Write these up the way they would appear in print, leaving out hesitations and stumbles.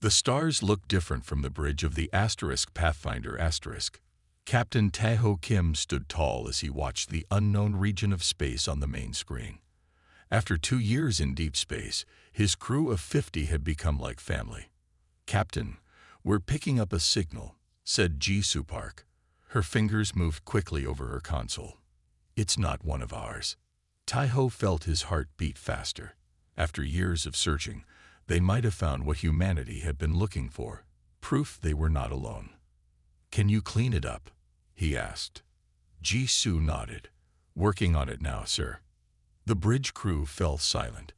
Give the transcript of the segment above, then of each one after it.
The stars looked different from the bridge of the Pathfinder *. Captain Tae-ho Kim stood tall as he watched the unknown region of space on the main screen. After 2 years in deep space, his crew of 50 had become like family. "Captain, we're picking up a signal," said Ji-soo Park. Her fingers moved quickly over her console. "It's not one of ours." Tae-ho felt his heart beat faster. After years of searching, they might have found what humanity had been looking for, proof they were not alone. "Can you clean it up?" he asked. Ji-soo nodded. "Working on it now, sir." The bridge crew fell silent.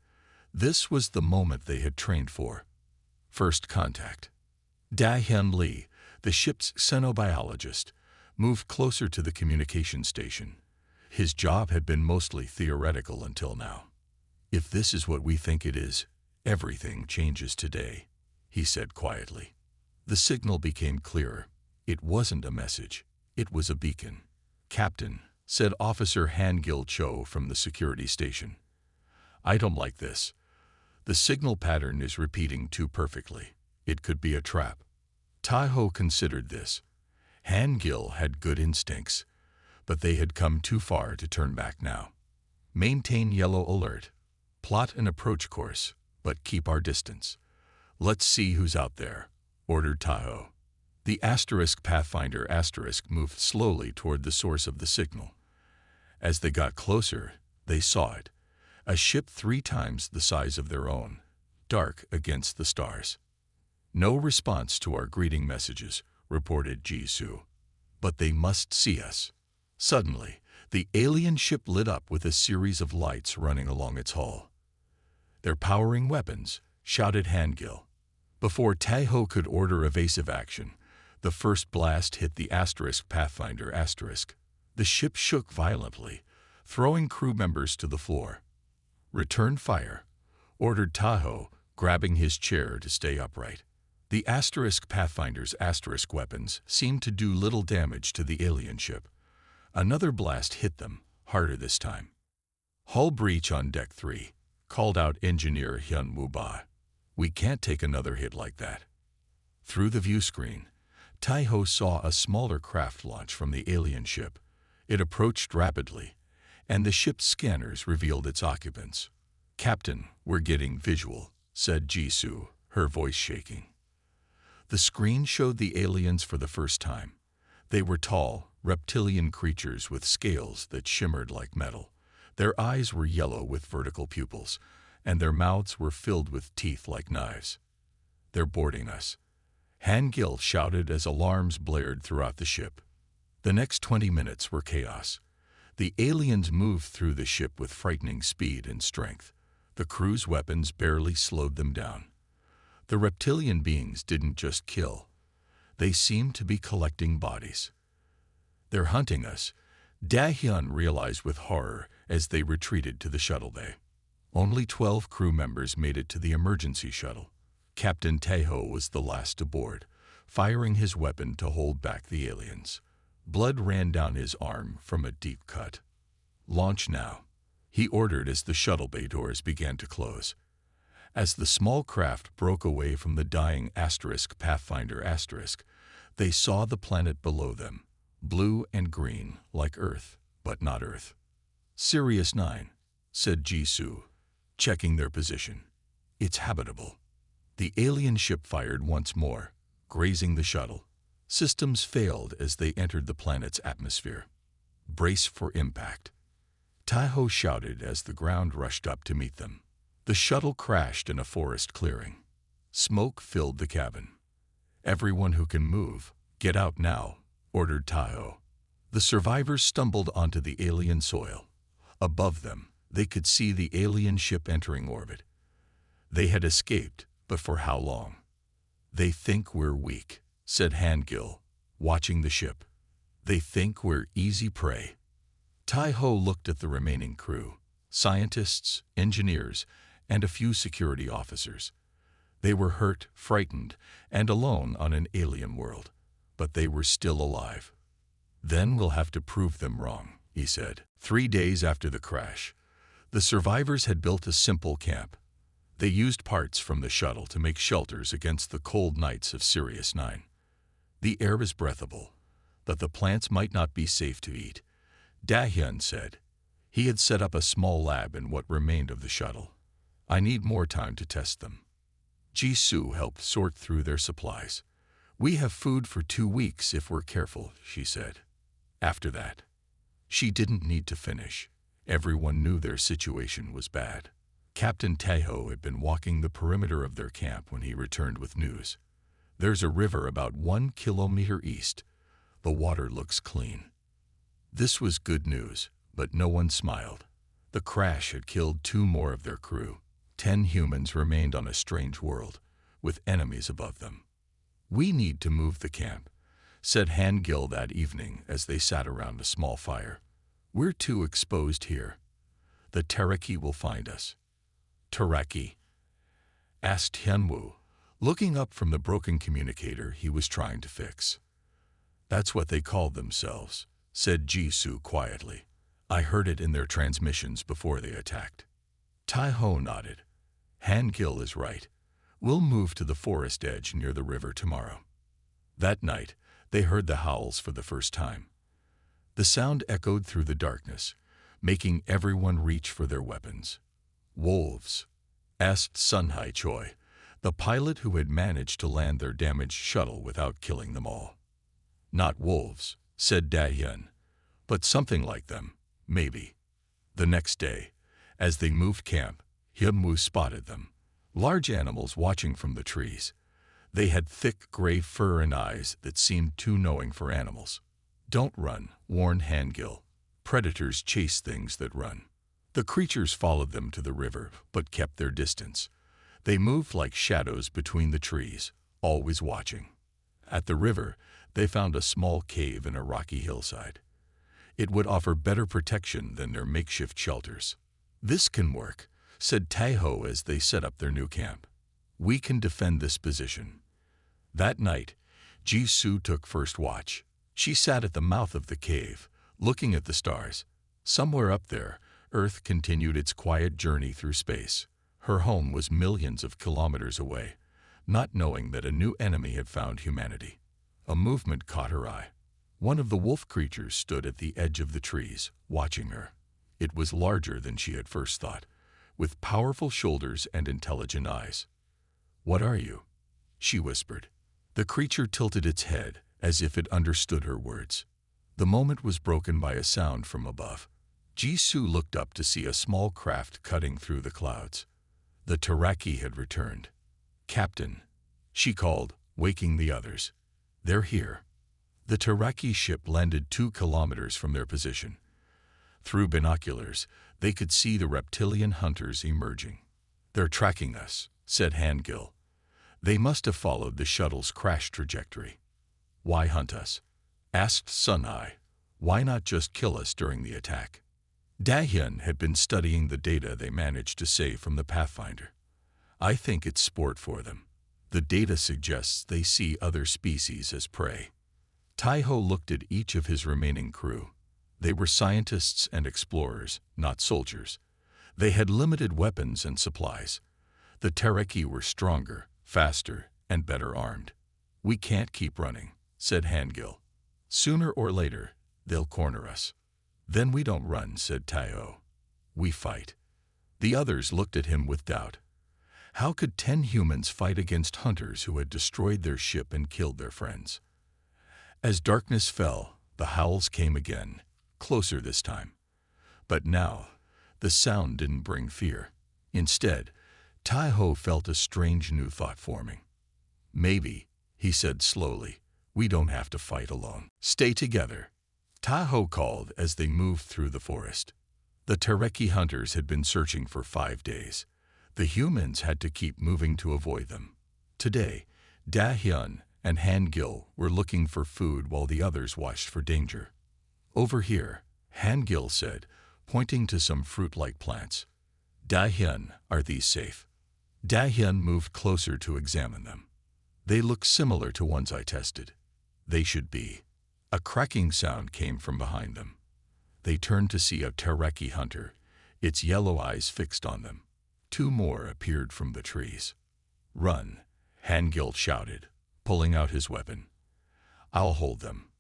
This was the moment they had trained for. First contact. Da-hyun Lee, the ship's xenobiologist, moved closer to the communication station. His job had been mostly theoretical until now. "If this is what we think it is, everything changes today," he said quietly. The signal became clearer. It wasn't a message. It was a beacon. "Captain," said Officer Han-gil Cho from the security station. "I don't like this. The signal pattern is repeating too perfectly. It could be a trap." Tae-ho considered this. Han-gil had good instincts, but they had come too far to turn back now. "Maintain yellow alert. Plot an approach course, but keep our distance. Let's see who's out there," ordered Tae-ho. The Pathfinder * moved slowly toward the source of the signal. As they got closer, they saw it. A ship 3 times the size of their own, dark against the stars. "No response to our greeting messages," reported Ji-soo. "But they must see us." Suddenly, the alien ship lit up with a series of lights running along its hull. "They're powering weapons," shouted Han-gil. Before Tae-ho could order evasive action, the first blast hit the Pathfinder *. The ship shook violently, throwing crew members to the floor. "Return fire," ordered Tae-ho, grabbing his chair to stay upright. The Pathfinder's * weapons seemed to do little damage to the alien ship. Another blast hit them, harder this time. "Hull breach on Deck 3, called out Engineer Hyun-woo Ba. "We can't take another hit like that." Through the view screen, Tae-ho saw a smaller craft launch from the alien ship. It approached rapidly, and the ship's scanners revealed its occupants. "Captain, we're getting visual," said Ji-soo, her voice shaking. The screen showed the aliens for the first time. They were tall, reptilian creatures with scales that shimmered like metal. Their eyes were yellow with vertical pupils, and their mouths were filled with teeth like knives. "They're boarding us," Han-gil shouted as alarms blared throughout the ship. The next 20 minutes were chaos. The aliens moved through the ship with frightening speed and strength. The crew's weapons barely slowed them down. The reptilian beings didn't just kill. They seemed to be collecting bodies. "They're hunting us," Da-hyun realized with horror as they retreated to the shuttle bay. Only 12 crew members made it to the emergency shuttle. Captain Tae-ho was the last to board, firing his weapon to hold back the aliens. Blood ran down his arm from a deep cut. "Launch now," he ordered as the shuttle bay doors began to close. As the small craft broke away from the dying Pathfinder *, they saw the planet below them, blue and green like Earth, but not Earth. "Sirius 9, said Ji-soo, checking their position. "It's habitable." The alien ship fired once more, grazing the shuttle. Systems failed as they entered the planet's atmosphere. "Brace for impact," Tae-ho shouted as the ground rushed up to meet them. The shuttle crashed in a forest clearing. Smoke filled the cabin. "Everyone who can move, get out now," ordered Tae-ho. The survivors stumbled onto the alien soil. Above them, they could see the alien ship entering orbit. They had escaped, but for how long? "They think we're weak," said Han-gil, watching the ship. "They think we're easy prey." Tae-ho looked at the remaining crew, scientists, engineers, and a few security officers. They were hurt, frightened, and alone on an alien world, but they were still alive. "Then we'll have to prove them wrong," he said. 3 days after the crash, the survivors had built a simple camp. They used parts from the shuttle to make shelters against the cold nights of Sirius 9. The air is breathable, but the plants might not be safe to eat, Dahyun said. He had set up a small lab in what remained of the shuttle. I need more time to test them. Jisoo helped sort through their supplies. We have food for 2 weeks if we're careful, she said. After that, she didn't need to finish. Everyone knew their situation was bad. Captain Taeho had been walking the perimeter of their camp when he returned with news. There's a river about 1 kilometer east. The water looks clean. This was good news, but no one smiled. The crash had killed 2 more of their crew. 10 humans remained on a strange world, with enemies above them. We need to move the camp, said Han-gil that evening as they sat around a small fire. We're too exposed here. The Tereki will find us. Tereki? Asked Hyunwoo, looking up from the broken communicator he was trying to fix. That's what they called themselves, said Jisoo quietly. I heard it in their transmissions before they attacked. Taeho nodded. Han-gil is right. We'll move to the forest edge near the river tomorrow. That night, they heard the howls for the first time. The sound echoed through the darkness, making everyone reach for their weapons. Wolves? Asked Sunhae Choi, the pilot who had managed to land their damaged shuttle without killing them all. Not wolves, said Dahyun, but something like them, maybe. The next day, as they moved camp, Hyunwoo spotted them. Large animals watching from the trees. They had thick gray fur and eyes that seemed too knowing for animals. Don't run, warned Han-gil. Predators chase things that run. The creatures followed them to the river, but kept their distance. They moved like shadows between the trees, always watching. At the river, they found a small cave in a rocky hillside. It would offer better protection than their makeshift shelters. This can work, said Taeho as they set up their new camp. We can defend this position. That night, Jisoo took first watch. She sat at the mouth of the cave, looking at the stars. Somewhere up there, Earth continued its quiet journey through space. Her home was millions of kilometers away, not knowing that a new enemy had found humanity. A movement caught her eye. One of the wolf creatures stood at the edge of the trees, watching her. It was larger than she had first thought, with powerful shoulders and intelligent eyes. What are you? She whispered. The creature tilted its head, as if it understood her words. The moment was broken by a sound from above. Jisoo looked up to see a small craft cutting through the clouds. The Tereki had returned. Captain, she called, waking the others. They're here. The Tereki ship landed 2 kilometers from their position. Through binoculars, they could see the reptilian hunters emerging. They're tracking us, said Han-gil. They must have followed the shuttle's crash trajectory. Why hunt us? Asked Sunhae. Why not just kill us during the attack? Dahyun had been studying the data they managed to save from the Pathfinder. I think it's sport for them. The data suggests they see other species as prey. Taeho looked at each of his remaining crew. They were scientists and explorers, not soldiers. They had limited weapons and supplies. The Tereki were stronger, faster, and better armed. We can't keep running, said Han-gil. Sooner or later, they'll corner us. Then we don't run, said Taeho. We fight. The others looked at him with doubt. How could 10 humans fight against hunters who had destroyed their ship and killed their friends? As darkness fell, the howls came again, closer this time. But now, the sound didn't bring fear. Instead, Taeho felt a strange new thought forming. Maybe, he said slowly, we don't have to fight alone. Stay together. Taeho called as they moved through the forest. The Tereki hunters had been searching for 5 days. The humans had to keep moving to avoid them. Today, Dahyun and Han-gil were looking for food while the others watched for danger. Over here, Han-gil said, pointing to some fruit-like plants. Dahyun, are these safe? Dahyun moved closer to examine them. They look similar to ones I tested. They should be. A cracking sound came from behind them. They turned to see a Tereki hunter, its yellow eyes fixed on them. 2 more appeared from the trees. "Run," Hangil shouted, pulling out his weapon. "I'll hold them."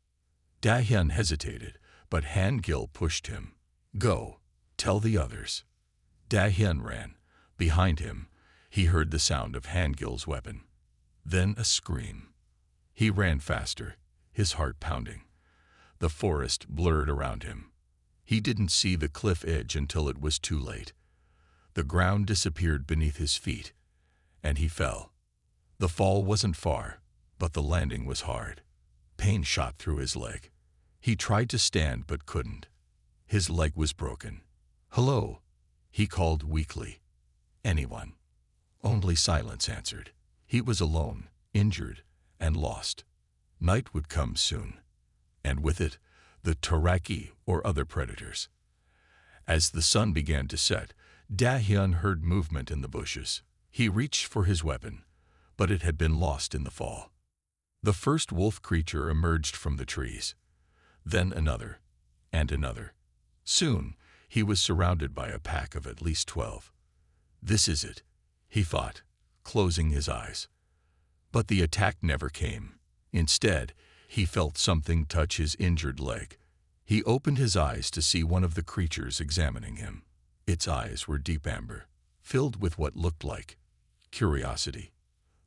Dahyun hesitated, but Hangil pushed him. "Go, tell the others." Dahyun ran. Behind him, he heard the sound of Hangil's weapon. Then a scream. He ran faster, his heart pounding. The forest blurred around him. He didn't see the cliff edge until it was too late. The ground disappeared beneath his feet, and he fell. The fall wasn't far, but the landing was hard. Pain shot through his leg. He tried to stand but couldn't. His leg was broken. "Hello," he called weakly. "Anyone?" Only silence answered. He was alone, injured, and lost. Night would come soon, and with it, the Taraki or other predators. As the sun began to set, Dahyun heard movement in the bushes. He reached for his weapon, but it had been lost in the fall. The first wolf creature emerged from the trees. Then another, and another. Soon, he was surrounded by a pack of at least 12. "This is it," he thought, closing his eyes. But the attack never came. Instead, he felt something touch his injured leg. He opened his eyes to see one of the creatures examining him. Its eyes were deep amber, filled with what looked like curiosity.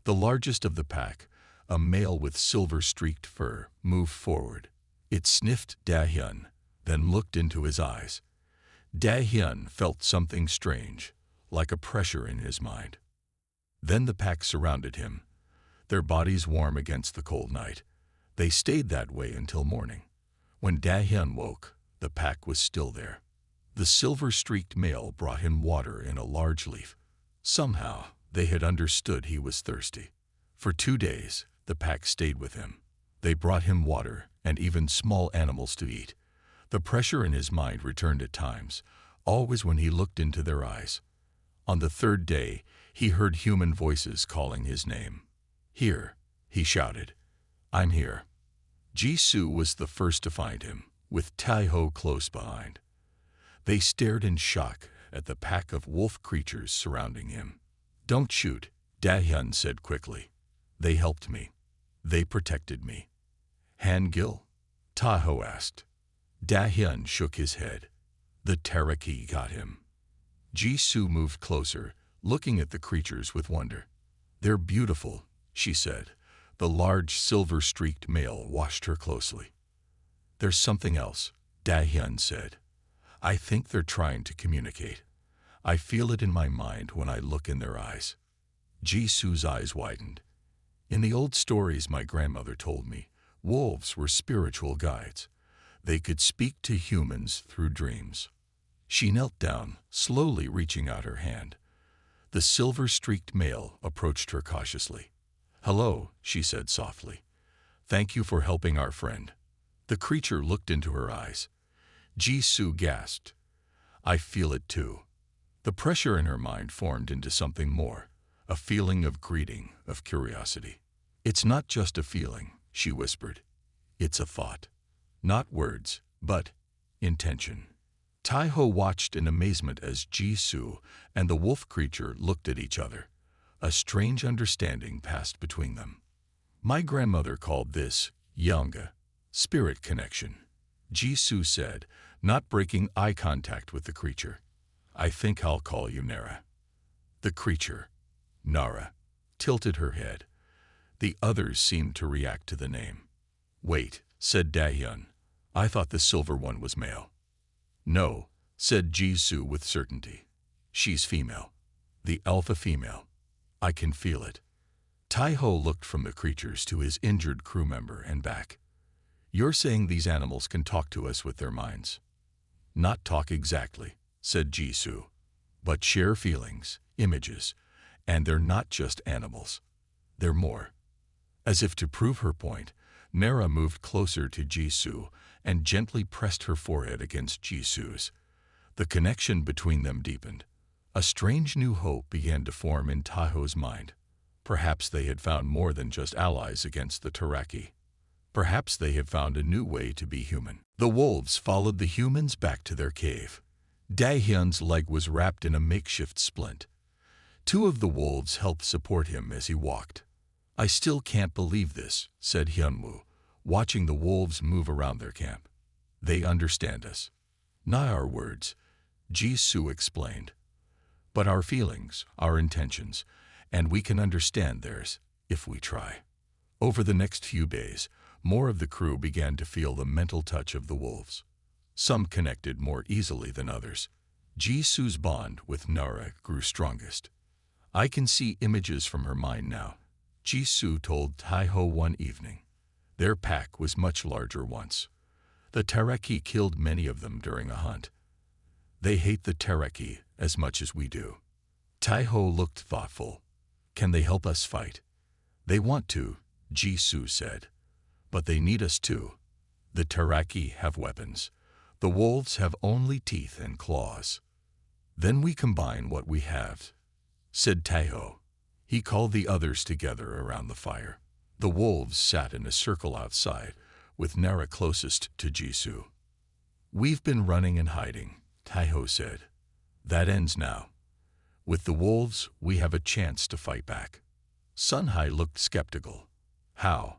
The largest of the pack, a male with silver-streaked fur, moved forward. It sniffed Dahyun, then looked into his eyes. Dahyun felt something strange, like a pressure in his mind. Then the pack surrounded him, their bodies warm against the cold night. They stayed that way until morning. When Dahyun woke, the pack was still there. The silver-streaked male brought him water in a large leaf. Somehow, they had understood he was thirsty. For 2 days, the pack stayed with him. They brought him water and even small animals to eat. The pressure in his mind returned at times, always when he looked into their eyes. On the 3rd day, he heard human voices calling his name. "Here," he shouted. "I'm here." Jisoo was the first to find him, with Taiho close behind. They stared in shock at the pack of wolf creatures surrounding him. "Don't shoot," Dahyun said quickly. "They helped me. They protected me." "Hangil?" Taiho asked. Dahyun shook his head. "The Taraki got him." Jisoo moved closer, looking at the creatures with wonder. "They're beautiful," she said. The large silver-streaked male watched her closely. "There's something else," Dahyun said. "I think they're trying to communicate. I feel it in my mind when I look in their eyes." Jisoo's eyes widened. "In the old stories my grandmother told me, wolves were spiritual guides. They could speak to humans through dreams." She knelt down, slowly reaching out her hand. The silver-streaked male approached her cautiously. "Hello," she said softly. "Thank you for helping our friend." The creature looked into her eyes. Jisoo gasped. "I feel it too." The pressure in her mind formed into something more, a feeling of greeting, of curiosity. "It's not just a feeling," she whispered. "It's a thought. Not words, but intention." Taiho watched in amazement as Jisoo and the wolf creature looked at each other. A strange understanding passed between them. "My grandmother called this Yanga, spirit connection," Jisoo said, not breaking eye contact with the creature. "I think I'll call you Nara." The creature, Nara, tilted her head. The others seemed to react to the name. "Wait," said Dahyun. "I thought the silver one was male." "No," said Jisoo with certainty. "She's female. The alpha female. I can feel it." Taiho looked from the creatures to his injured crew member and back. "You're saying these animals can talk to us with their minds?" "Not talk exactly," said Jisoo, "but share feelings, images, and they're not just animals. They're more." As if to prove her point, Nara moved closer to Jisoo and gently pressed her forehead against Jisoo's. The connection between them deepened. A strange new hope began to form in Taiho's mind. Perhaps they had found more than just allies against the Taraki. Perhaps they had found a new way to be human. The wolves followed the humans back to their cave. Dahyun's leg was wrapped in a makeshift splint. Two of the wolves helped support him as he walked. I still can't believe this, said Hyunwoo, watching the wolves move around their camp. They understand us. Not our words, Jisoo explained, but our feelings, our intentions, and we can understand theirs if we try. Over the next few days, more of the crew began to feel the mental touch of the wolves. Some connected more easily than others. Jisoo's bond with Nara grew strongest. I can see images from her mind now, Jisoo told Taeho one evening. Their pack was much larger once. The Tereki killed many of them during a hunt. They hate the Tereki as much as we do. Taeho looked thoughtful. Can they help us fight? They want to, Jisoo said. But they need us too. The Tereki have weapons. The wolves have only teeth and claws. Then we combine what we have, said Taeho. He called the others together around the fire. The wolves sat in a circle outside, with Nara closest to Jisoo. We've been running and hiding, Taeho said. That ends now. With the wolves, we have a chance to fight back. Sunhai looked skeptical. How?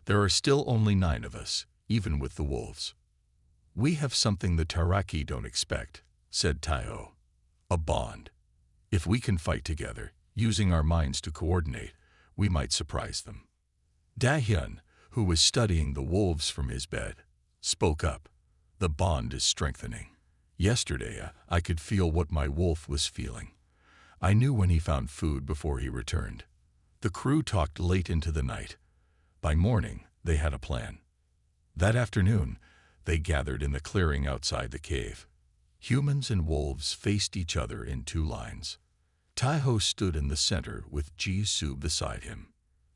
There are still only 9 of us, even with the wolves. We have something the Tereki don't expect, said Taeho. A bond. If we can fight together, using our minds to coordinate, we might surprise them. Dahyun, who was studying the wolves from his bed, spoke up. The bond is strengthening. Yesterday, I could feel what my wolf was feeling. I knew when he found food before he returned. The crew talked late into the night. By morning, they had a plan. That afternoon, they gathered in the clearing outside the cave. Humans and wolves faced each other in 2 lines. Taeho stood in the center with Jisoo beside him.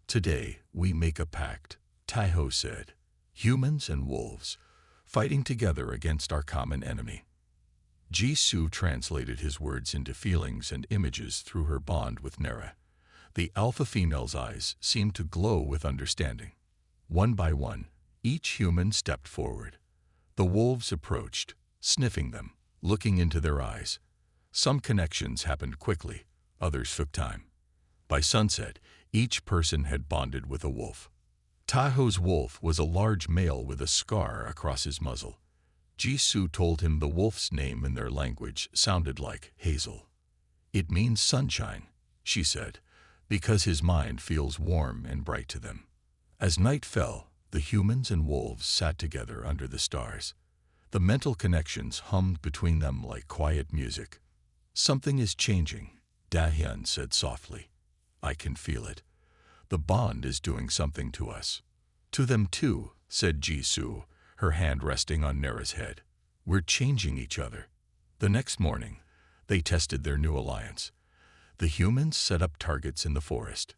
Today, we make a pact, Taeho said. Humans and wolves, fighting together against our common enemy. Jisoo translated his words into feelings and images through her bond with Nara. The alpha female's eyes seemed to glow with understanding. One by one, each human stepped forward. The wolves approached, sniffing them, looking into their eyes. Some connections happened quickly, others took time. By sunset, each person had bonded with a wolf. Taeho's wolf was a large male with a scar across his muzzle. Jisoo told him the wolf's name in their language sounded like Hazel. It means sunshine, she said, because his mind feels warm and bright to them. As night fell, the humans and wolves sat together under the stars. The mental connections hummed between them like quiet music. Something is changing, Dahyun said softly. I can feel it. The bond is doing something to us. To them too, said Jisoo, her hand resting on Nara's head. We're changing each other. The next morning, they tested their new alliance. The humans set up targets in the forest.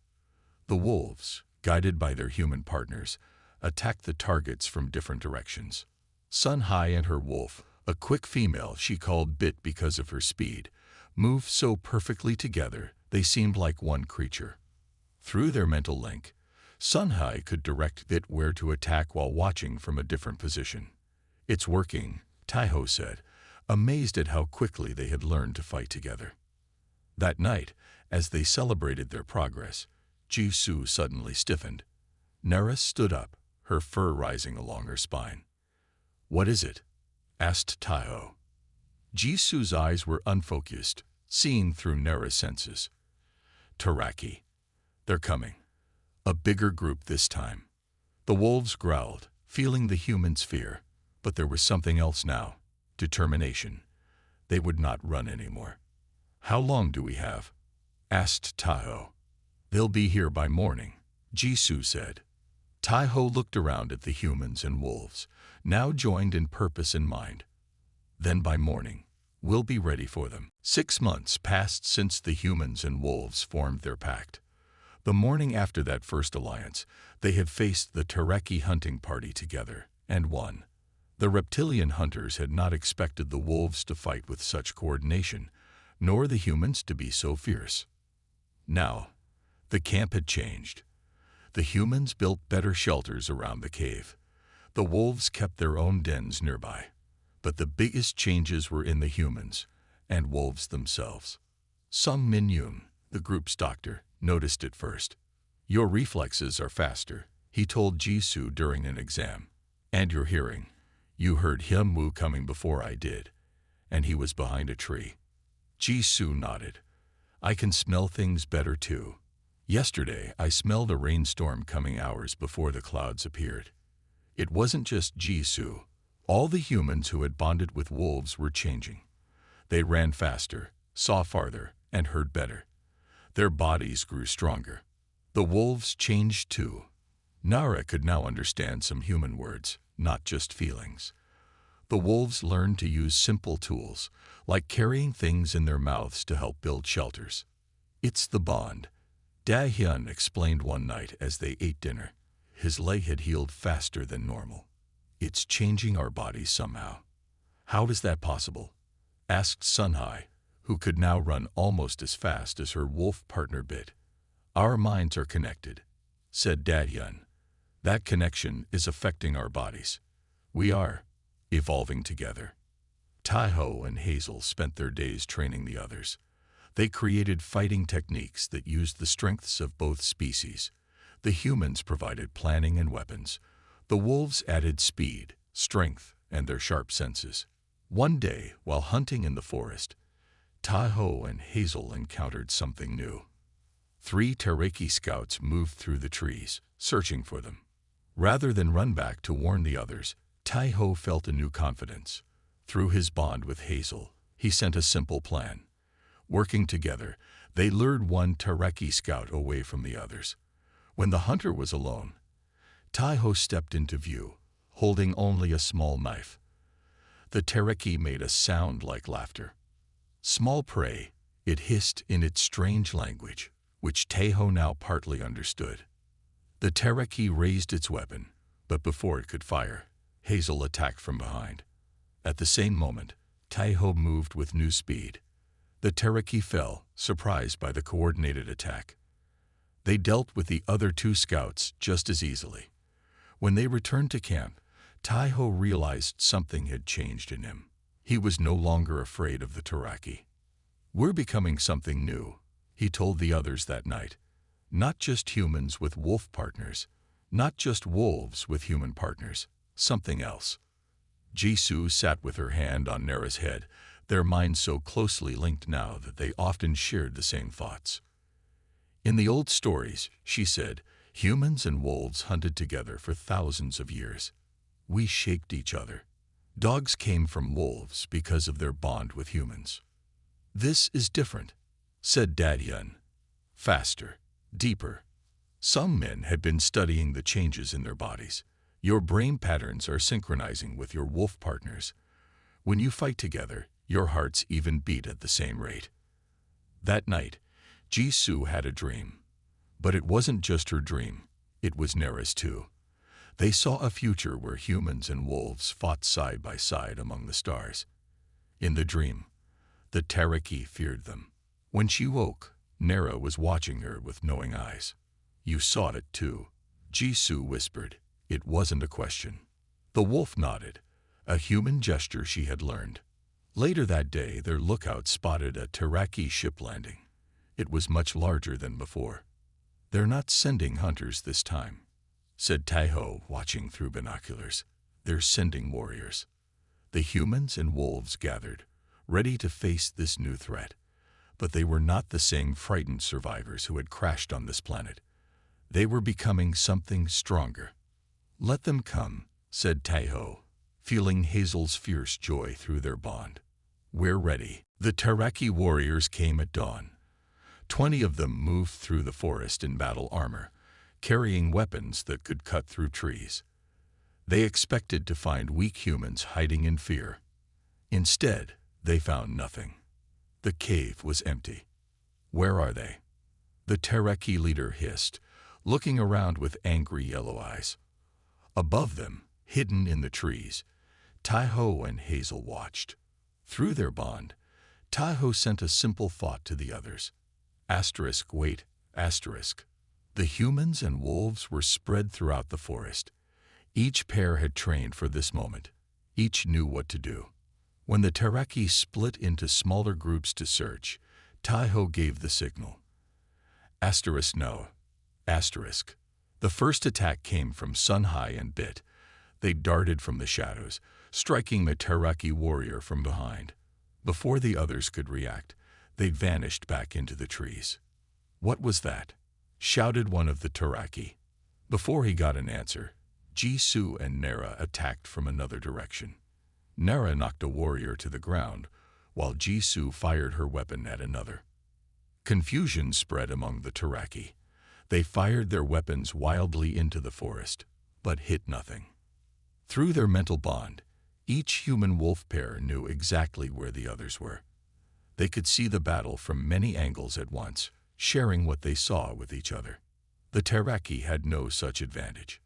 The wolves, guided by their human partners, attacked the targets from different directions. Sunhai and her wolf, a quick female she called Bit because of her speed, moved so perfectly together they seemed like one creature. Through their mental link, Sunhai could direct Bit where to attack while watching from a different position. It's working, Taeho said, amazed at how quickly they had learned to fight together. That night, as they celebrated their progress, Jisoo suddenly stiffened. Nara stood up, her fur rising along her spine. What is it? Asked Taeho. Jisoo's eyes were unfocused, seeing through Nara's senses. Tereki. They're coming. A bigger group this time. The wolves growled, feeling the humans' fear, but there was something else now, determination. They would not run anymore. How long do we have? Asked Taeho. They'll be here by morning, Jisoo said. Taeho looked around at the humans and wolves, now joined in purpose and mind. Then by morning, we'll be ready for them. 6 months passed since the humans and wolves formed their pact. The morning after that first alliance, they had faced the Tereki hunting party together, and won. The reptilian hunters had not expected the wolves to fight with such coordination, nor the humans to be so fierce. Now, the camp had changed. The humans built better shelters around the cave. The wolves kept their own dens nearby. But the biggest changes were in the humans and wolves themselves. Sung Min Yoon, The group's doctor, noticed it first. Your reflexes are faster, he told Jisoo during an exam. And your hearing. You heard him moo coming before I did. And he was behind a tree. Jisoo nodded. I can smell things better too. Yesterday, I smelled a rainstorm coming hours before the clouds appeared. It wasn't just Jisoo. All the humans who had bonded with wolves were changing. They ran faster, saw farther, and heard better. Their bodies grew stronger. The wolves changed too. Nara could now understand some human words, not just feelings. The wolves learned to use simple tools, like carrying things in their mouths to help build shelters. It's the bond, Da-hyun explained one night as they ate dinner. His leg had healed faster than normal. It's changing our bodies somehow. How is that possible? Asked Sunhai, who could now run almost as fast as her wolf partner bit. Our minds are connected, said Da-hyun. That connection is affecting our bodies. We are evolving together. Taeho and Hazel spent their days training the others. They created fighting techniques that used the strengths of both species. The humans provided planning and weapons. The wolves added speed, strength, and their sharp senses. One day, while hunting in the forest, Taeho and Hazel encountered something new. 3 Tereki scouts moved through the trees, searching for them. Rather than run back to warn the others, Taeho felt a new confidence. Through his bond with Hazel, he sent a simple plan. Working together, they lured one Tereki scout away from the others. When the hunter was alone, Taeho stepped into view, holding only a small knife. The Tereki made a sound like laughter. Small prey, it hissed in its strange language, which Taeho now partly understood. The Tereki raised its weapon, but before it could fire, Hazel attacked from behind. At the same moment, Taeho moved with new speed. The Tereki fell, surprised by the coordinated attack. They dealt with the other 2 scouts just as easily. When they returned to camp, Taeho realized something had changed in him. He was no longer afraid of the Tereki. We're becoming something new, he told the others that night. Not just humans with wolf partners, not just wolves with human partners, something else. Jisoo sat with her hand on Nara's head, their minds so closely linked now that they often shared the same thoughts. In the old stories, she said, humans and wolves hunted together for thousands of years. We shaped each other. Dogs came from wolves because of their bond with humans. This is different, said Da-hyun. Faster, deeper. Some men had been studying the changes in their bodies. Your brain patterns are synchronizing with your wolf partners. When you fight together, your hearts even beat at the same rate. That night, Jisoo had a dream. But it wasn't just her dream, it was Nara's too. They saw a future where humans and wolves fought side by side among the stars. In the dream, the Tereki feared them. When she woke, Nara was watching her with knowing eyes. You saw it too, Jisoo whispered. It wasn't a question. The wolf nodded, a human gesture she had learned. Later that day, their lookout spotted a Tereki ship landing. It was much larger than before. They're not sending hunters this time, said Taeho, watching through binoculars. They're sending warriors. The humans and wolves gathered, ready to face this new threat. But they were not the same frightened survivors who had crashed on this planet. They were becoming something stronger. Let them come, said Taeho, feeling Hazel's fierce joy through their bond. We're ready. The Tereki warriors came at dawn. 20 of them moved through the forest in battle armor, carrying weapons that could cut through trees. They expected to find weak humans hiding in fear. Instead, they found nothing. The cave was empty. Where are they? The Tereki leader hissed, looking around with angry yellow eyes. Above them, hidden in the trees, Taeho and Hazel watched. Through their bond, Taeho sent a simple thought to the others. Wait. The humans and wolves were spread throughout the forest. Each pair had trained for this moment. Each knew what to do. When the Tereki split into smaller groups to search, Taeho gave the signal. Asterisk no. Asterisk. The first attack came from Sunhai and Bit. They darted from the shadows, striking the Terraki warrior from behind. Before the others could react, they vanished back into the trees. "What was that?" shouted one of the Terraki. Before he got an answer, Jisoo and Nara attacked from another direction. Nara knocked a warrior to the ground, while Jisoo fired her weapon at another. Confusion spread among the Terraki. They fired their weapons wildly into the forest, but hit nothing. Through their mental bond, each human wolf pair knew exactly where the others were. They could see the battle from many angles at once, sharing what they saw with each other. The Terraki had no such advantage.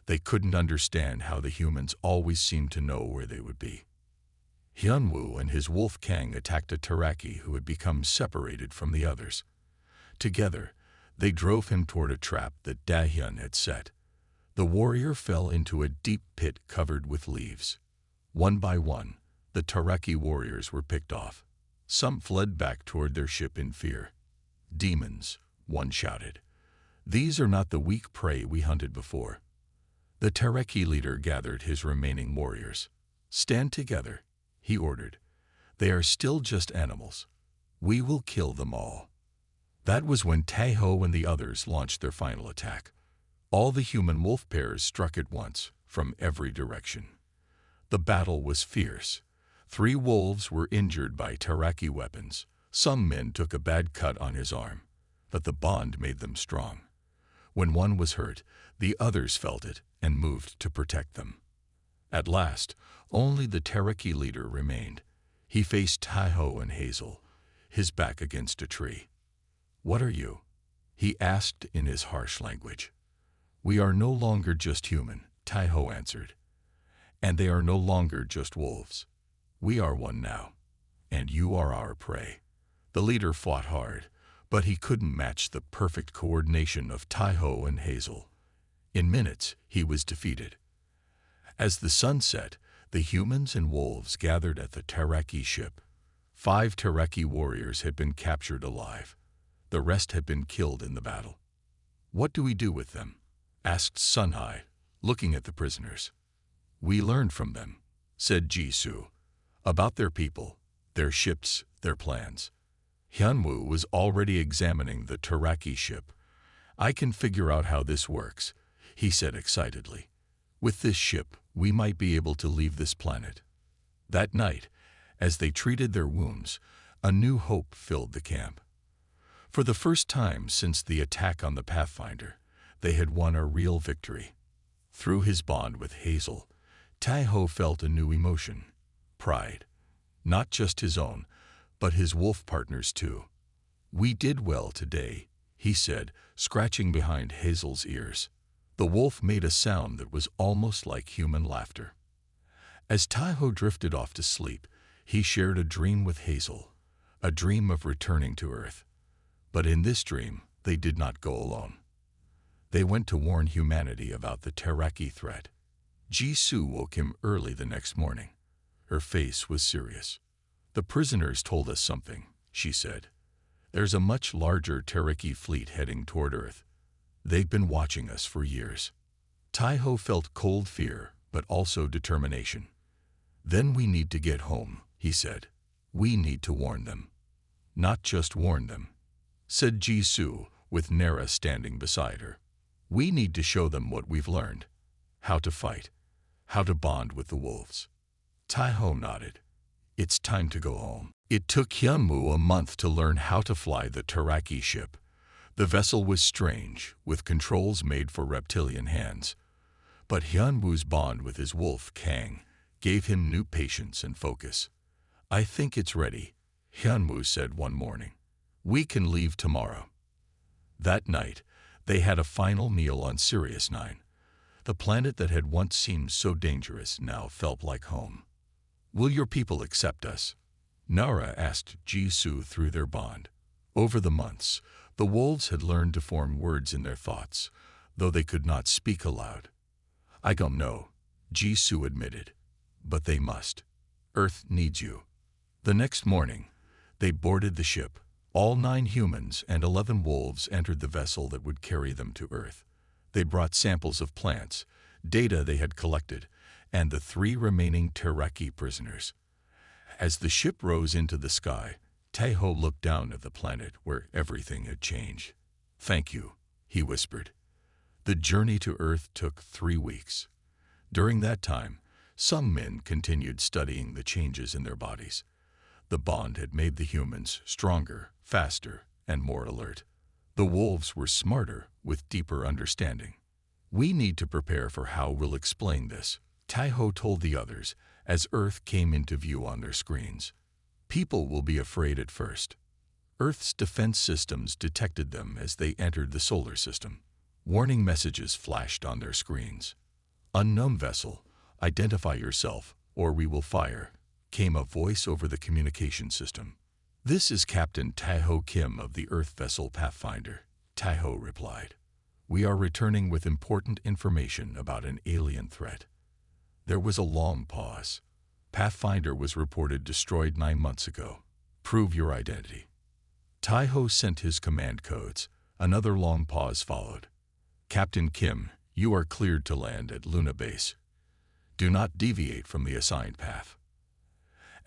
They couldn't understand how the humans always seemed to know where they would be. Hyunwoo and his wolf Kang attacked a Terraki who had become separated from the others. Together, they drove him toward a trap that Dahyun had set. The warrior fell into a deep pit covered with leaves. One by one, the Terraki warriors were picked off. Some fled back toward their ship in fear. "Demons," one shouted. "These are not the weak prey we hunted before." The Terraki leader gathered his remaining warriors. "Stand together," he ordered. "They are still just animals. We will kill them all." That was when Taeho and the others launched their final attack. All the human wolf pairs struck at once, from every direction. The battle was fierce. 3 wolves were injured by Terraki weapons. Some men took a bad cut on his arm, but the bond made them strong. When one was hurt, the others felt it and moved to protect them. At last, only the Terraki leader remained. He faced Taeho and Hazel, his back against a tree. "What are you?" he asked in his harsh language. "We are no longer just human," Taeho answered. "And they are no longer just wolves. We are one now, and you are our prey." The leader fought hard, but he couldn't match the perfect coordination of Taeho and Hazel. In minutes, he was defeated. As the sun set, the humans and wolves gathered at the Terraki ship. 5 Terraki warriors had been captured alive. The rest had been killed in the battle. "What do we do with them?" asked Sunhai, looking at the prisoners. "We learned from them," said Jisoo, "about their people, their ships, their plans." Hyunwoo was already examining the Terraki ship. "I can figure out how this works," he said excitedly. "With this ship, we might be able to leave this planet." That night, as they treated their wounds, a new hope filled the camp. For the first time since the attack on the Pathfinder, they had won a real victory. Through his bond with Hazel, Taeho felt a new emotion: pride. Not just his own, but his wolf partners too. "We did well today," he said, scratching behind Hazel's ears. The wolf made a sound that was almost like human laughter. As Taeho drifted off to sleep, he shared a dream with Hazel, a dream of returning to Earth. But in this dream, they did not go alone. They went to warn humanity about the Terraki threat. Jisoo woke him early the next morning. Her face was serious. "The prisoners told us something," she said. "There's a much larger Terraki fleet heading toward Earth. They've been watching us for years." Taeho felt cold fear, but also determination. "Then we need to get home," he said. "We need to warn them." "Not just warn them," said Jisoo, with Nara standing beside her. "We need to show them what we've learned. How to fight. How to bond with the wolves." Taeho nodded. "It's time to go home." It took Hyunwoo a month to learn how to fly the Terraki ship. The vessel was strange, with controls made for reptilian hands. But Hyunwoo's bond with his wolf, Kang, gave him new patience and focus. "I think it's ready," Hyunwoo said one morning. "We can leave tomorrow." That night, they had a final meal on Sirius 9. The planet that had once seemed so dangerous now felt like home. "Will your people accept us?" Nara asked Jisoo through their bond. Over the months, the wolves had learned to form words in their thoughts, though they could not speak aloud. "I don't know," Jisoo admitted, "but they must. Earth needs you." The next morning, they boarded the ship, All 9 humans and 11 wolves entered the vessel that would carry them to Earth. They brought samples of plants, data they had collected, and the 3 remaining Terraki prisoners. As the ship rose into the sky, Tahoe looked down at the planet where everything had changed. "Thank you," he whispered. The journey to Earth took 3 weeks. During that time, some men continued studying the changes in their bodies. The bond had made the humans stronger, faster, and more alert. The wolves were smarter, with deeper understanding. "We need to prepare for how we'll explain this," Tahoe told the others as Earth came into view on their screens. "People will be afraid at first." Earth's defense systems detected them as they entered the solar system. Warning messages flashed on their screens. "Unknown vessel, identify yourself, or we will fire," came a voice over the communication system. "This is Captain Tahoe Kim of the Earth vessel Pathfinder," Tahoe replied. "We are returning with important information about an alien threat." There was a long pause. "Pathfinder was reported destroyed 9 months ago. Prove your identity." Tahoe sent his command codes. Another long pause followed. "Captain Kim, you are cleared to land at Luna Base. Do not deviate from the assigned path."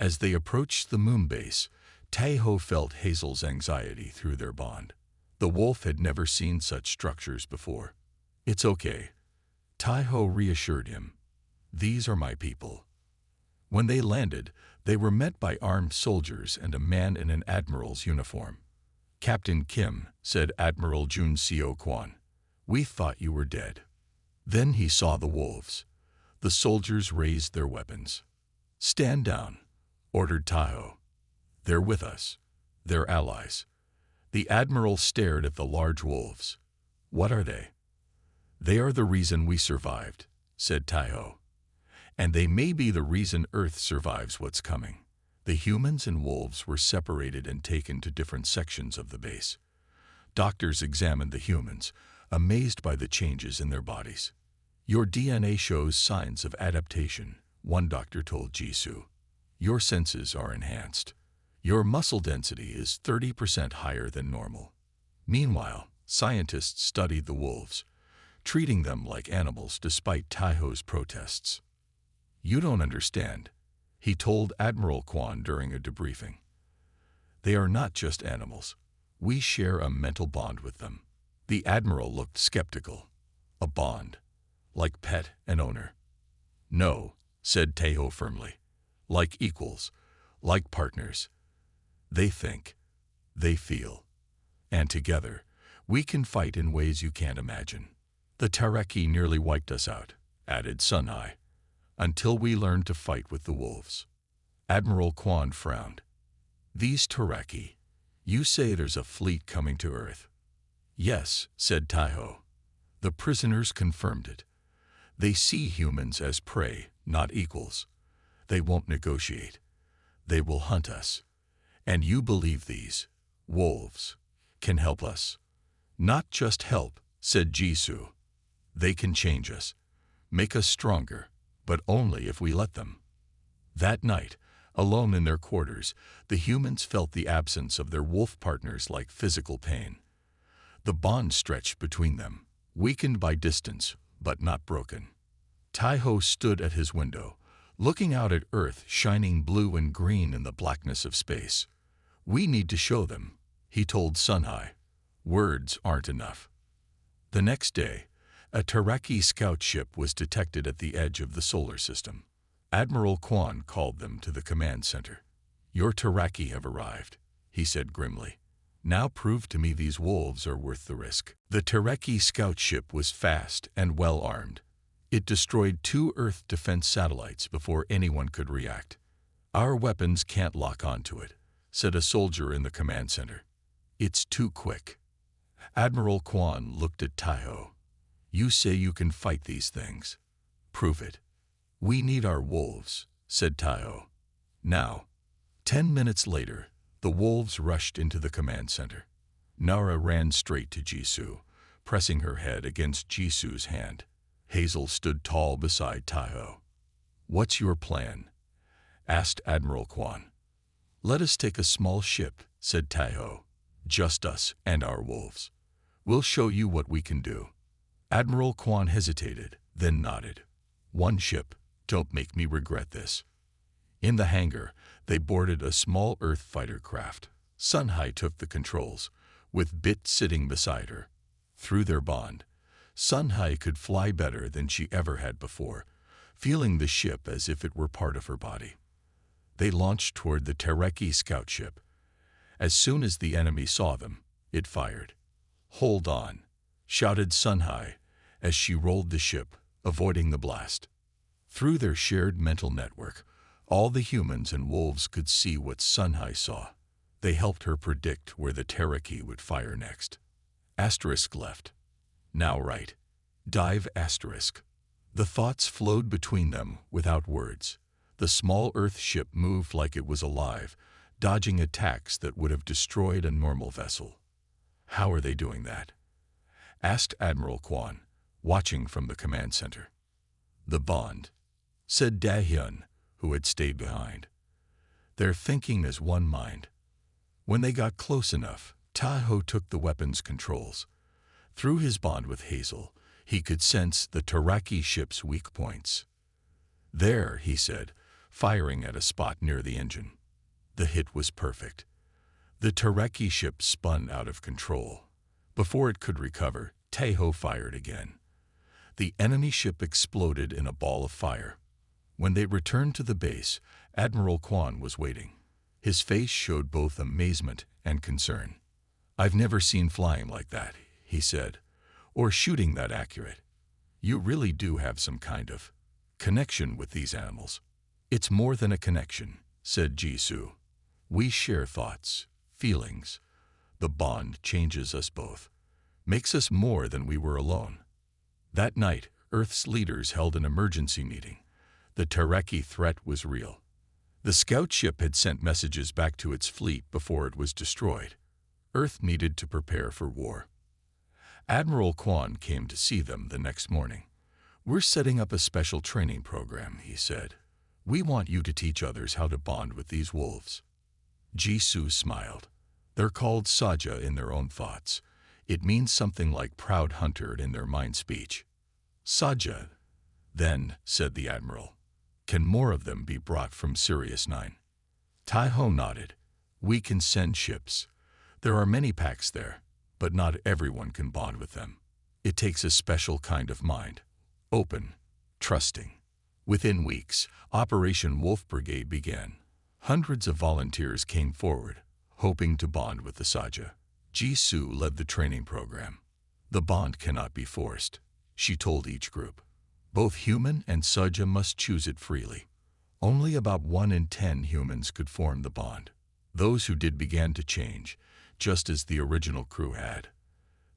As they approached the moon base, Tahoe felt Hazel's anxiety through their bond. The wolf had never seen such structures before. "It's okay," Tahoe reassured him. "These are my people." When they landed, they were met by armed soldiers and a man in an admiral's uniform. "Captain Kim," said Admiral Jun Seo Kwan, "we thought you were dead." Then he saw the wolves. The soldiers raised their weapons. "Stand down," ordered Tahoe. "They're with us. They're allies." The admiral stared at the large wolves. "What are they?" "They are the reason we survived," said Tahoe. "And they may be the reason Earth survives what's coming." The humans and wolves were separated and taken to different sections of the base. Doctors examined the humans, amazed by the changes in their bodies. "Your DNA shows signs of adaptation," one doctor told Jisoo. "Your senses are enhanced. Your muscle density is 30% higher than normal." Meanwhile, scientists studied the wolves, treating them like animals despite Tahoe's protests. "You don't understand," he told Admiral Kwan during a debriefing. "They are not just animals. We share a mental bond with them." The admiral looked skeptical. "A bond? Like pet and owner?" "No," said Tahoe firmly. "Like equals, like partners. They think, they feel. And together, we can fight in ways you can't imagine." "The Terraki nearly wiped us out," added Sunhai, "until we learned to fight with the wolves." Admiral Kwan frowned. "These Terraki, you say there's a fleet coming to Earth?" "Yes," said Tahoe. "The prisoners confirmed it. They see humans as prey, not equals. They won't negotiate. They will hunt us. And you believe these wolves can help us?" "Not just help," said Jisoo. "They can change us, make us stronger, but only if we let them." That night, alone in their quarters, the humans felt the absence of their wolf partners like physical pain. The bond stretched between them, weakened by distance, but not broken. Tahoe stood at his window, looking out at Earth shining blue and green in the blackness of space. "We need to show them," he told Sunhai. "Words aren't enough." The next day, a Terraki scout ship was detected at the edge of the solar system. Admiral Kwan called them to the command center. "Your Terraki have arrived," he said grimly. "Now prove to me these wolves are worth the risk." The Terraki scout ship was fast and well armed. It destroyed 2 Earth defense satellites before anyone could react. "Our weapons can't lock onto it," said a soldier in the command center. "It's too quick." Admiral Kwan looked at Tahoe. "You say you can fight these things. Prove it." "We need our wolves," said Tahoe. "Now." 10 minutes later, the wolves rushed into the command center. Nara ran straight to Jisoo, pressing her head against Jisoo's hand. Hazel stood tall beside Tahoe. "What's your plan?" asked Admiral Kwan. "Let us take a small ship," said Tahoe. Just us and our wolves. We'll show you what we can do. Admiral Kwan hesitated, then nodded. One ship, don't make me regret this. In the hangar, they boarded a small Earth fighter craft. Sun Hai took the controls, with Bit sitting beside her. Through their bond, Sun Hai could fly better than she ever had before, feeling the ship as if it were part of her body. They launched toward the Tereki scout ship. As soon as the enemy saw them, it fired. Hold on, shouted Sun Hai as she rolled the ship, avoiding the blast. Through their shared mental network, all the humans and wolves could see what Sun Hai saw. They helped her predict where the Tereki would fire next. Asterisk left. Now right. Dive asterisk. The thoughts flowed between them without words. The small Earth ship moved like it was alive, dodging attacks that would have destroyed a normal vessel. How are they doing that? Asked Admiral Kwan, watching from the command center. The bond, said Da-hyun, who had stayed behind. They're thinking as one mind. When they got close enough, Ta-ho took the weapons controls. Through his bond with Hazel, he could sense the Tereki ship's weak points. There, he said, firing at a spot near the engine. The hit was perfect. The Tereki ship spun out of control. Before it could recover, Ta-ho fired again. The enemy ship exploded in a ball of fire. When they returned to the base, Admiral Kwan was waiting. His face showed both amazement and concern. I've never seen flying like that, he said, or shooting that accurate. You really do have some kind of connection with these animals. It's more than a connection, said Jisoo. We share thoughts, feelings. The bond changes us both, makes us more than we were alone. That night, Earth's leaders held an emergency meeting. The Tereki threat was real. The scout ship had sent messages back to its fleet before it was destroyed. Earth needed to prepare for war. Admiral Kwan came to see them the next morning. We're setting up a special training program, he said. We want you to teach others how to bond with these wolves. Jisoo smiled. They're called Saja in their own thoughts. It means something like proud hunter in their mind speech. Saja, then, said the Admiral. Can more of them be brought from Sirius 9? Tai-ho nodded. We can send ships. There are many packs there, but not everyone can bond with them. It takes a special kind of mind. Open, trusting. Within weeks, Operation Wolf Brigade began. Hundreds of volunteers came forward, hoping to bond with the Saja. Jisoo led the training program. The bond cannot be forced, she told each group. Both human and Saja must choose it freely. Only about 1 in 10 humans could form the bond. Those who did began to change, just as the original crew had.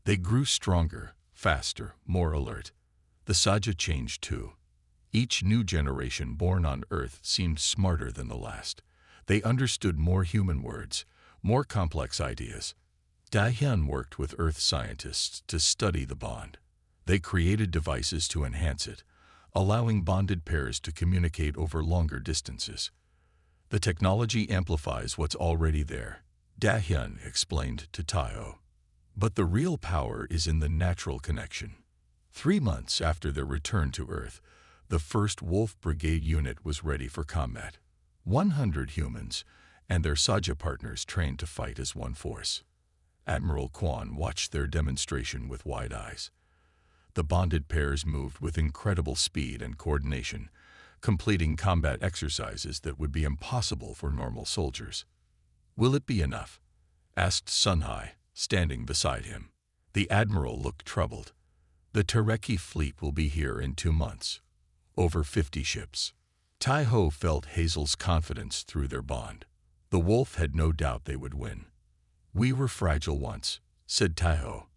They grew stronger, faster, more alert. The Saja changed too. Each new generation born on Earth seemed smarter than the last. They understood more human words, more complex ideas. Da-hyun worked with Earth scientists to study the bond. They created devices to enhance it, allowing bonded pairs to communicate over longer distances. The technology amplifies what's already there, Da-hyun explained to Tai-ho. But the real power is in the natural connection. 3 months after their return to Earth, the first Wolf Brigade unit was ready for combat. 100 humans and their Saja partners trained to fight as one force. Admiral Kwan watched their demonstration with wide eyes. The bonded pairs moved with incredible speed and coordination, completing combat exercises that would be impossible for normal soldiers. Will it be enough? Asked Sun Hai, standing beside him. The Admiral looked troubled. The Tereki fleet will be here in 2 months. Over 50 ships. Tai-ho felt Hazel's confidence through their bond. The wolf had no doubt they would win. We were fragile once, said Tai-ho.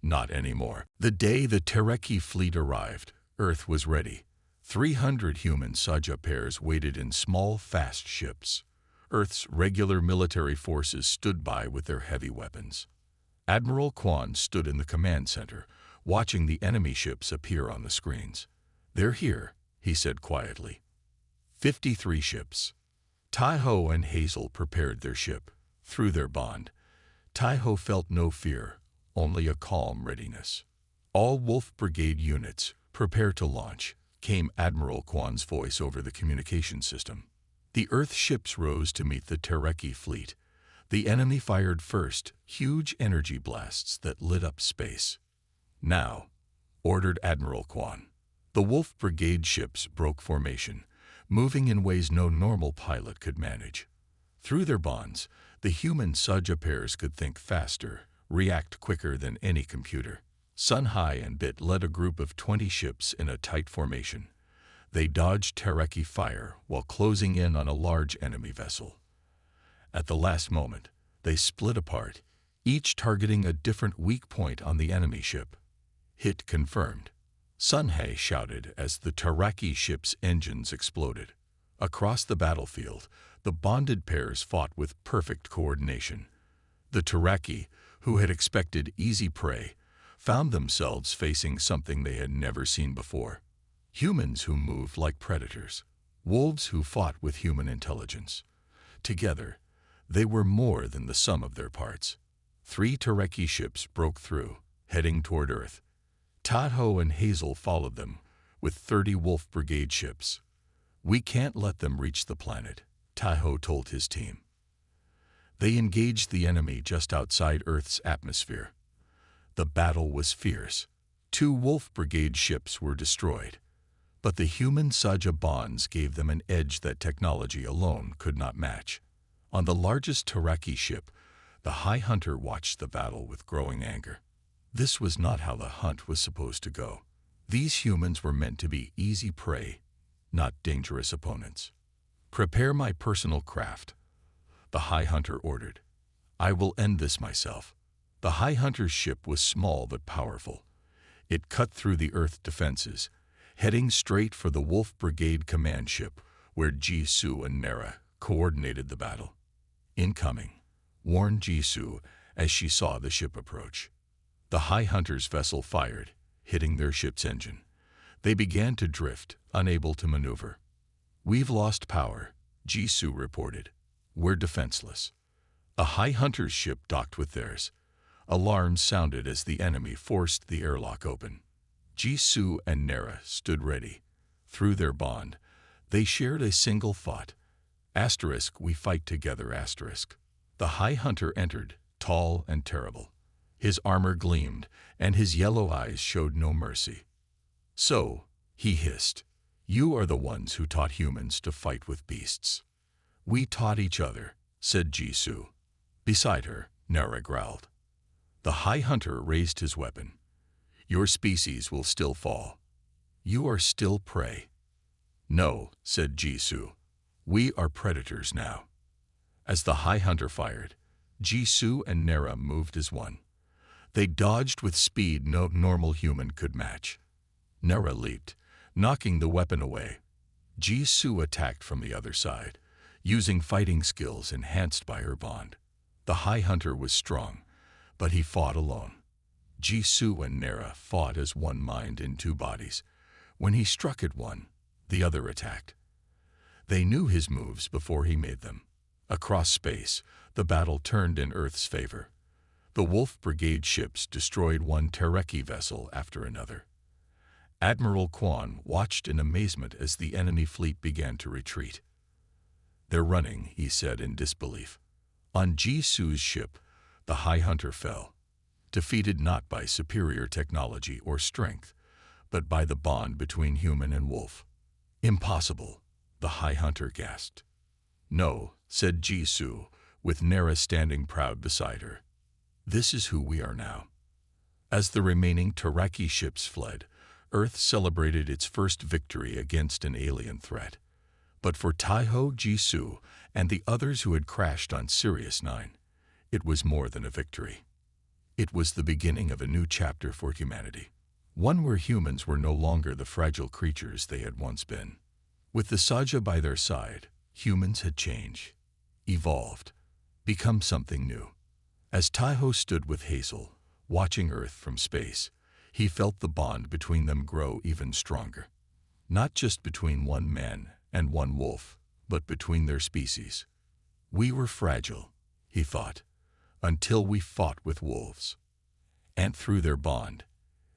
Not anymore. The day the Tereki fleet arrived, Earth was ready. 300 human Saja pairs waited in small, fast ships. Earth's regular military forces stood by with their heavy weapons. Admiral Kwan stood in the command center, watching the enemy ships appear on the screens. They're here, he said quietly. 53 ships. Tai-ho and Hazel prepared their ship. Through their bond, Taiho felt no fear, only a calm readiness. "All Wolf Brigade units, prepare to launch," came Admiral Kwan's voice over the communication system. The Earth ships rose to meet the Tereki fleet. The enemy fired first, huge energy blasts that lit up space. "Now," ordered Admiral Kwan. The Wolf Brigade ships broke formation, moving in ways no normal pilot could manage. Through their bonds, the human Saja pairs could think faster, react quicker than any computer. Sun Hai and Bit led a group of 20 ships in a tight formation. They dodged Tereki fire while closing in on a large enemy vessel. At the last moment, they split apart, each targeting a different weak point on the enemy ship. "Hit confirmed," Sun Hai shouted as the Tereki ship's engines exploded. Across the battlefield, the bonded pairs fought with perfect coordination. The Tereki, who had expected easy prey, found themselves facing something they had never seen before. Humans who moved like predators, wolves who fought with human intelligence. Together, they were more than the sum of their parts. 3 Tereki ships broke through, heading toward Earth. Tahoe and Hazel followed them, with 30 Wolf Brigade ships. "We can't let them reach the planet," Tahoe told his team. They engaged the enemy just outside Earth's atmosphere. The battle was fierce. 2 Wolf Brigade ships were destroyed, but the human Saja bonds gave them an edge that technology alone could not match. On the largest Tereki ship, the High Hunter watched the battle with growing anger. This was not how the hunt was supposed to go. These humans were meant to be easy prey, not dangerous opponents. "Prepare my personal craft," the High Hunter ordered. "I will end this myself." The High Hunter's ship was small but powerful. It cut through the Earth defenses, heading straight for the Wolf Brigade command ship, where Jisoo and Nara coordinated the battle. "Incoming," warned Jisoo as she saw the ship approach. The High Hunter's vessel fired, hitting their ship's engine. They began to drift, unable to maneuver. "We've lost power," Jisoo reported. "We're defenseless." The High Hunter's ship docked with theirs. Alarms sounded as the enemy forced the airlock open. Jisoo and Nara stood ready. Through their bond, they shared a single thought. "We fight together." The High Hunter entered, tall and terrible. His armor gleamed, and his yellow eyes showed no mercy. "So," he hissed, "you are the ones who taught humans to fight with beasts." "We taught each other," said Jisoo. Beside her, Nara growled. The High Hunter raised his weapon. "Your species will still fall. You are still prey." "No," said Jisoo. "We are predators now." As the High Hunter fired, Jisoo and Nara moved as one. They dodged with speed no normal human could match. Nara leaped, knocking the weapon away. Jisoo attacked from the other side, using fighting skills enhanced by her bond. The High Hunter was strong, but he fought alone. Jisoo and Nara fought as one mind in 2 bodies. When he struck at one, the other attacked. They knew his moves before he made them. Across space, the battle turned in Earth's favor. The Wolf Brigade ships destroyed one Tereki vessel after another. Admiral Kwan watched in amazement as the enemy fleet began to retreat. "They're running," he said in disbelief. On Jisoo's ship, the High Hunter fell, defeated not by superior technology or strength, but by the bond between human and wolf. "Impossible," the High Hunter gasped. "No," said Jisoo, with Nara standing proud beside her. "This is who we are now." As the remaining Tereki ships fled, Earth celebrated its first victory against an alien threat. But for Taiho, Jisoo, and the others who had crashed on Sirius 9, it was more than a victory. It was the beginning of a new chapter for humanity, one where humans were no longer the fragile creatures they had once been. With the Saja by their side, humans had changed, evolved, become something new. As Taiho stood with Hazel, watching Earth from space, he felt the bond between them grow even stronger. Not just between one man and one wolf, but between their species. "We were fragile," he thought, until we fought with wolves. And through their bond,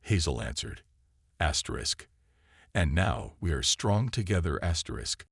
Hazel answered, asterisk. And now we are strong together, asterisk.